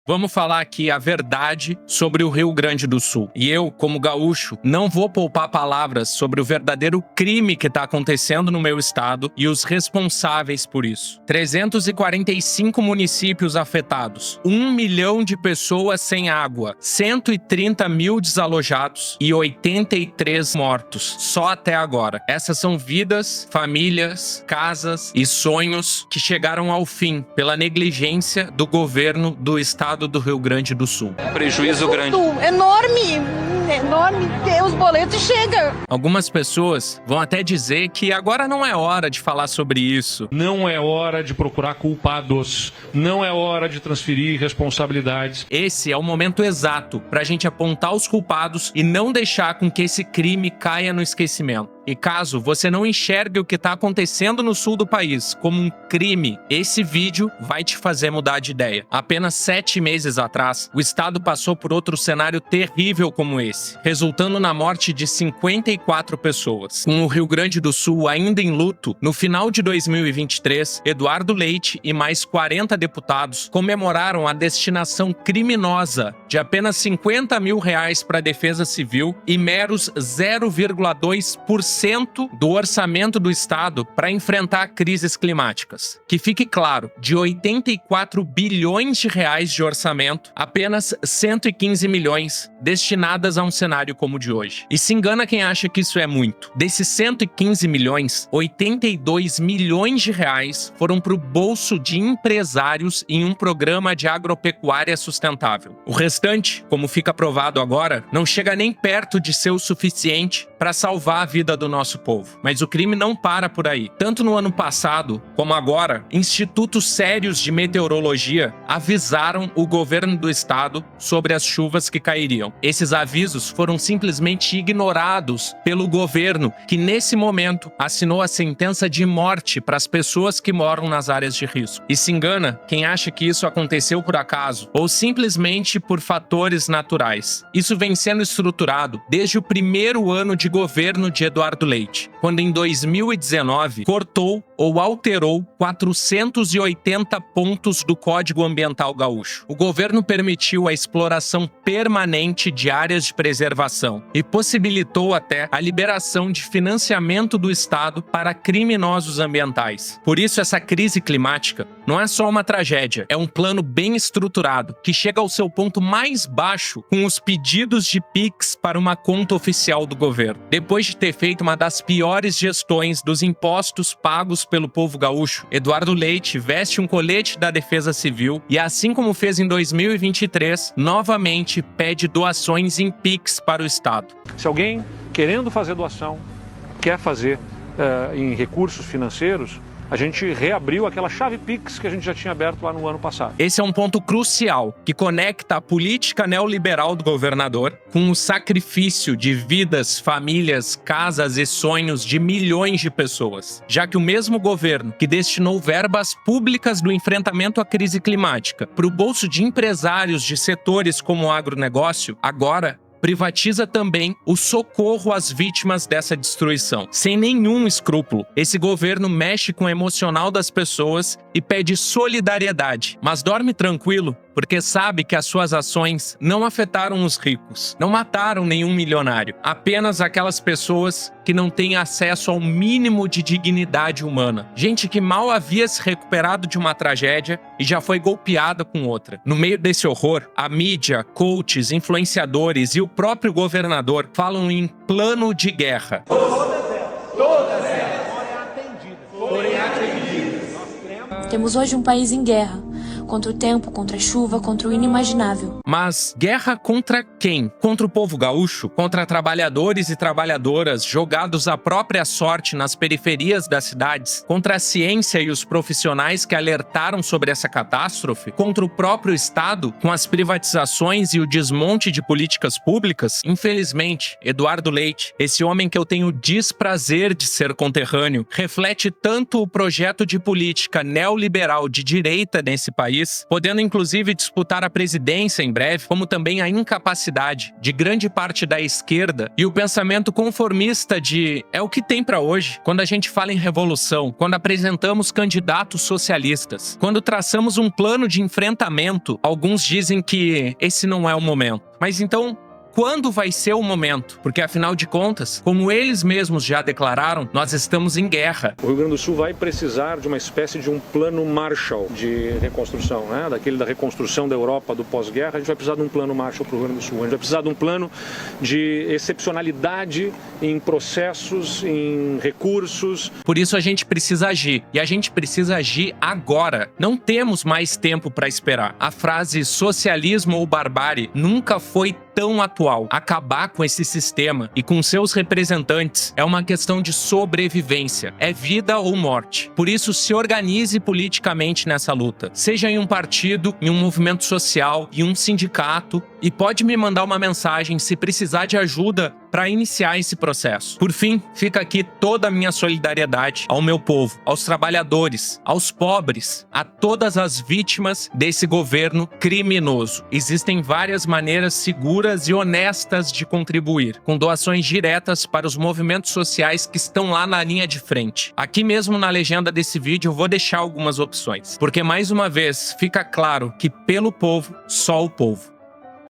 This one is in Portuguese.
Vamos falar aqui a verdade sobre o Rio Grande do Sul. E eu, como gaúcho, não vou poupar palavras sobre o verdadeiro crime que está acontecendo no meu estado e os responsáveis por isso. 345 municípios afetados, 1 milhão de pessoas sem água, 130 mil desalojados e 83 mortos, só até agora. Essas são vidas, famílias, casas e sonhos que chegaram ao fim pela negligência do governo do estado do Rio Grande do Sul. Prejuízo grande. Enorme, os boletos chegam. Algumas pessoas vão até dizer que agora não é hora de falar sobre isso. Não é hora de procurar culpados. Não é hora de transferir responsabilidades. Esse é o momento exato para a gente apontar os culpados e não deixar com que esse crime caia no esquecimento. E caso você não enxergue o que está acontecendo no sul do país como um crime, esse vídeo vai te fazer mudar de ideia. Apenas 7 meses atrás, o estado passou por outro cenário terrível como esse, resultando na morte de 54 pessoas. Com o Rio Grande do Sul ainda em luto, no final de 2023, Eduardo Leite e mais 40 deputados comemoraram a destinação criminosa de apenas R$50 mil para a defesa civil e meros 0,2% do orçamento do estado para enfrentar crises climáticas. Que fique claro, de 84 bilhões de reais de orçamento, apenas 115 milhões destinadas a um cenário como o de hoje. E se engana quem acha que isso é muito. Desses 115 milhões, 82 milhões de reais foram para o bolso de empresários em um programa de agropecuária sustentável. O restante, como fica provado agora, não chega nem perto de ser o suficiente para salvar a vida do nosso povo. Mas o crime não para por aí. Tanto no ano passado, como agora, institutos sérios de meteorologia avisaram o governo do estado sobre as chuvas que cairiam. Esses avisos foram simplesmente ignorados pelo governo, que nesse momento assinou a sentença de morte para as pessoas que moram nas áreas de risco. E se engana quem acha que isso aconteceu por acaso ou simplesmente por fatores naturais. Isso vem sendo estruturado desde o primeiro ano de governo de Eduardo Leite, quando em 2019 cortou ou alterou 480 pontos do Código Ambiental Gaúcho. O governo permitiu a exploração permanente de áreas de preservação e possibilitou até a liberação de financiamento do estado para criminosos ambientais. Por isso, essa crise climática não é só uma tragédia, é um plano bem estruturado que chega ao seu ponto mais baixo com os pedidos de PIX para uma conta oficial do governo. Depois de ter feito uma das piores gestões dos impostos pagos pelo povo gaúcho, Eduardo Leite veste um colete da Defesa Civil e, assim como fez em 2023, novamente pede doações em PIX para o estado. Se alguém querendo fazer doação, quer fazer em recursos financeiros, a gente reabriu aquela chave PIX que a gente já tinha aberto lá no ano passado. Esse é um ponto crucial que conecta a política neoliberal do governador com o sacrifício de vidas, famílias, casas e sonhos de milhões de pessoas. Já que o mesmo governo que destinou verbas públicas do enfrentamento à crise climática para o bolso de empresários de setores como o agronegócio, agora privatiza também o socorro às vítimas dessa destruição. Sem nenhum escrúpulo, esse governo mexe com o emocional das pessoas e pede solidariedade, mas dorme tranquilo porque sabe que as suas ações não afetaram os ricos, não mataram nenhum milionário, apenas aquelas pessoas que não têm acesso ao mínimo de dignidade humana. Gente que mal havia se recuperado de uma tragédia e já foi golpeada com outra. No meio desse horror, a mídia, coaches, influenciadores e o próprio governador falam em plano de guerra. Temos hoje um país em guerra, contra o tempo, contra a chuva, contra o inimaginável. Mas guerra contra quem? Contra o povo gaúcho? Contra trabalhadores e trabalhadoras jogados à própria sorte nas periferias das cidades? Contra a ciência e os profissionais que alertaram sobre essa catástrofe? Contra o próprio Estado, com as privatizações e o desmonte de políticas públicas? Infelizmente, Eduardo Leite, esse homem que eu tenho desprazer de ser conterrâneo, reflete tanto o projeto de política neoliberal de direita nesse país, país, podendo inclusive disputar a presidência em breve, como também a incapacidade de grande parte da esquerda e o pensamento conformista de é o que tem para hoje. Quando a gente fala em revolução, quando apresentamos candidatos socialistas, quando traçamos um plano de enfrentamento, alguns dizem que esse não é o momento. Mas então, quando vai ser o momento? Porque, afinal de contas, como eles mesmos já declararam, nós estamos em guerra. O Rio Grande do Sul vai precisar de uma espécie de um plano Marshall de reconstrução, né? Daquele da reconstrução da Europa do pós-guerra, a gente vai precisar de um plano Marshall para o Rio Grande do Sul. A gente vai precisar de um plano de excepcionalidade em processos, em recursos. Por isso a gente precisa agir. E a gente precisa agir agora. Não temos mais tempo para esperar. A frase socialismo ou barbárie nunca foi tão atual. Acabar com esse sistema e com seus representantes é uma questão de sobrevivência. É vida ou morte. Por isso, se organize politicamente nessa luta. Seja em um partido, em um movimento social, em um sindicato, e pode me mandar uma mensagem se precisar de ajuda para iniciar esse processo. Por fim, fica aqui toda a minha solidariedade ao meu povo, aos trabalhadores, aos pobres, a todas as vítimas desse governo criminoso. Existem várias maneiras seguras e honestas de contribuir, com doações diretas para os movimentos sociais que estão lá na linha de frente. Aqui mesmo na legenda desse vídeo eu vou deixar algumas opções, porque mais uma vez fica claro que pelo povo, só o povo.